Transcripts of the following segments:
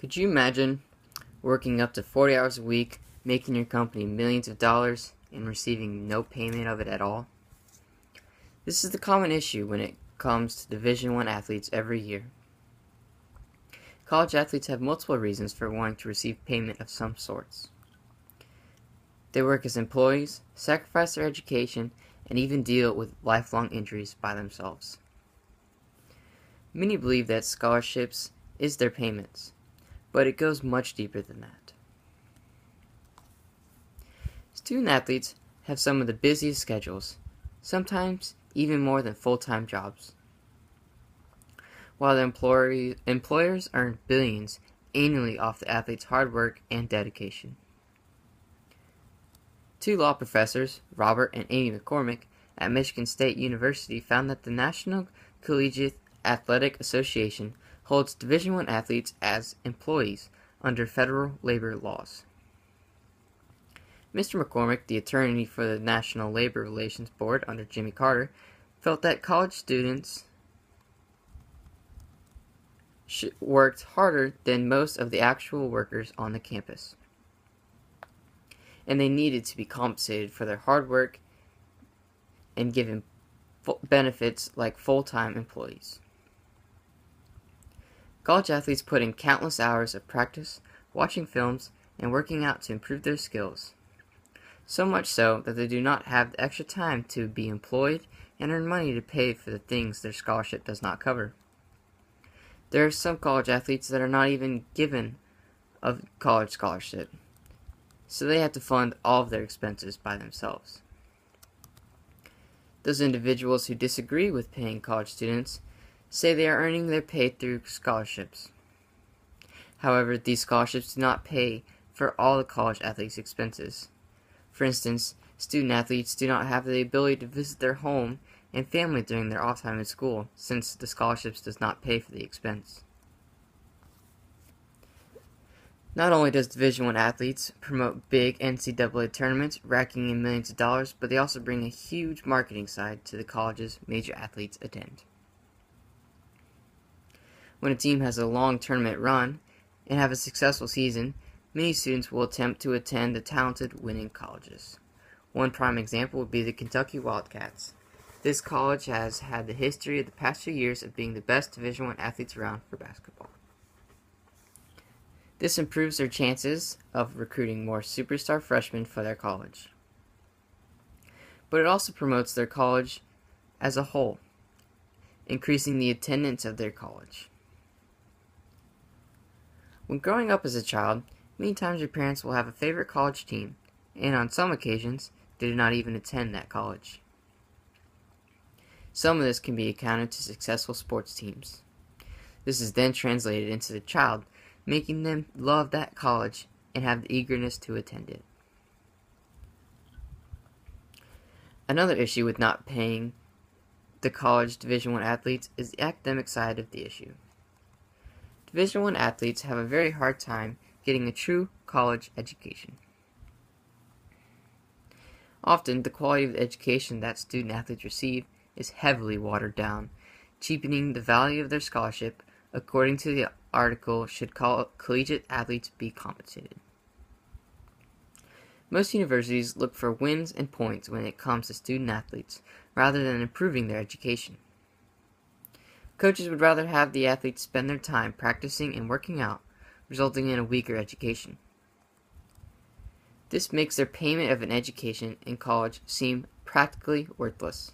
Could you imagine working up to 40 hours a week, making your company millions of dollars, and receiving no payment of it at all? This is the common issue when it comes to Division I athletes every year. College athletes have multiple reasons for wanting to receive payment of some sorts. They work as employees, sacrifice their education, and even deal with lifelong injuries by themselves. Many believe that scholarships is their payments, but it goes much deeper than that. Student athletes have some of the busiest schedules, sometimes even more than full-time jobs. While the employers earn billions annually off the athletes' hard work and dedication. Two law professors, Robert and Amy McCormick, at Michigan State University found that the National Collegiate Athletic Association holds Division I athletes as employees under federal labor laws. Mr. McCormick, the attorney for the National Labor Relations Board under Jimmy Carter, felt that college students worked harder than most of the actual workers on the campus, and they needed to be compensated for their hard work and given benefits like full-time employees. College athletes put in countless hours of practice, watching films, and working out to improve their skills, so much so that they do not have the extra time to be employed and earn money to pay for the things their scholarship does not cover. There are some college athletes that are not even given a college scholarship, so they have to fund all of their expenses by themselves. Those individuals who disagree with paying college students say they are earning their pay through scholarships. However, these scholarships do not pay for all the college athletes' expenses. For instance, student athletes do not have the ability to visit their home and family during their off time in school, since the scholarships does not pay for the expense. Not only does Division I athletes promote big NCAA tournaments racking in millions of dollars, but they also bring a huge marketing side to the colleges major athletes attend. When a team has a long tournament run and have a successful season, many students will attempt to attend the talented winning colleges. One prime example would be the Kentucky Wildcats. This college has had the history of the past few years of being the best Division I athletes around for basketball. This improves their chances of recruiting more superstar freshmen for their college. But it also promotes their college as a whole, increasing the attendance of their college. When growing up as a child, many times your parents will have a favorite college team, and on some occasions, they do not even attend that college. Some of this can be accounted to successful sports teams. This is then translated into the child, making them love that college and have the eagerness to attend it. Another issue with not paying the college Division I athletes is the academic side of the issue. Division I athletes have a very hard time getting a true college education. Often, the quality of the education that student athletes receive is heavily watered down, cheapening the value of their scholarship. According to the article, should collegiate athletes be compensated? Most universities look for wins and points when it comes to student athletes, rather than improving their education. Coaches would rather have the athletes spend their time practicing and working out, resulting in a weaker education. This makes their payment of an education in college seem practically worthless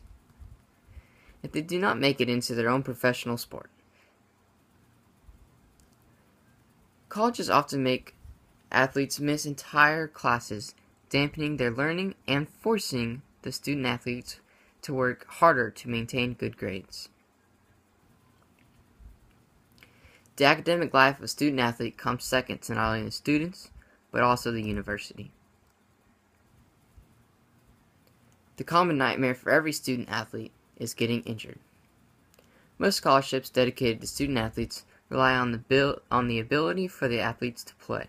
if they do not make it into their own professional sport. Colleges often make athletes miss entire classes, dampening their learning and forcing the student athletes to work harder to maintain good grades. The academic life of a student athlete comes second to not only the students, but also the university. The common nightmare for every student athlete is getting injured. Most scholarships dedicated to student athletes rely on the ability for the athletes to play.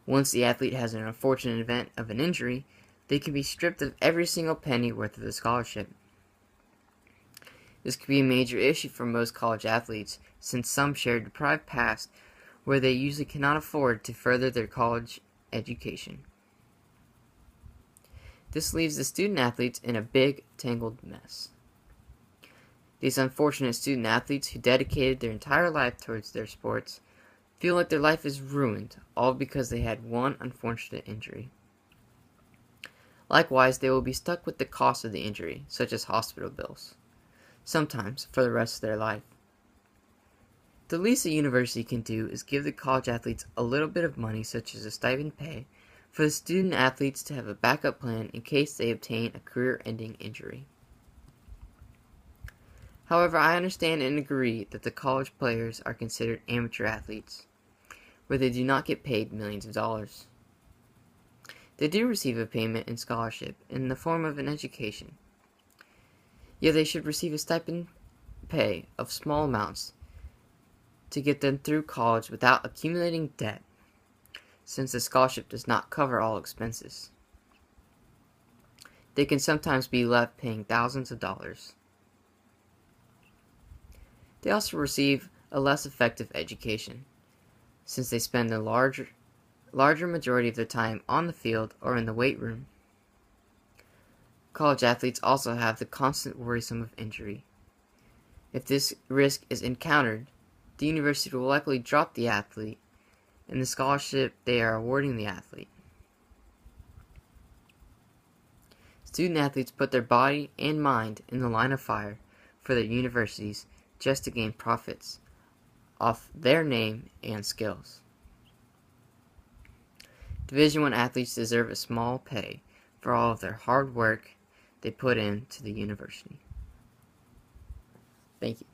Once the athlete has an unfortunate event of an injury, they can be stripped of every single penny worth of the scholarship. This could be a major issue for most college athletes, since some share a deprived past where they usually cannot afford to further their college education. This leaves the student athletes in a big, tangled mess. These unfortunate student athletes who dedicated their entire life towards their sports feel like their life is ruined, all because they had one unfortunate injury. Likewise, they will be stuck with the cost of the injury, such as hospital bills, sometimes for the rest of their life. The least a university can do is give the college athletes a little bit of money, such as a stipend pay, for the student athletes to have a backup plan in case they obtain a career-ending injury. However, I understand and agree that the college players are considered amateur athletes, where they do not get paid millions of dollars. They do receive a payment in scholarship in the form of an education. Yet they should receive a stipend pay of small amounts to get them through college without accumulating debt, since the scholarship does not cover all expenses. They can sometimes be left paying thousands of dollars. They also receive a less effective education, since they spend a larger majority of their time on the field or in the weight room. College athletes also have the constant worrisome of injury. If this risk is encountered, the university will likely drop the athlete and the scholarship they are awarding the athlete. Student athletes put their body and mind in the line of fire for their universities just to gain profits off their name and skills. Division I athletes deserve a small pay for all of their hard work they put into the university. Thank you.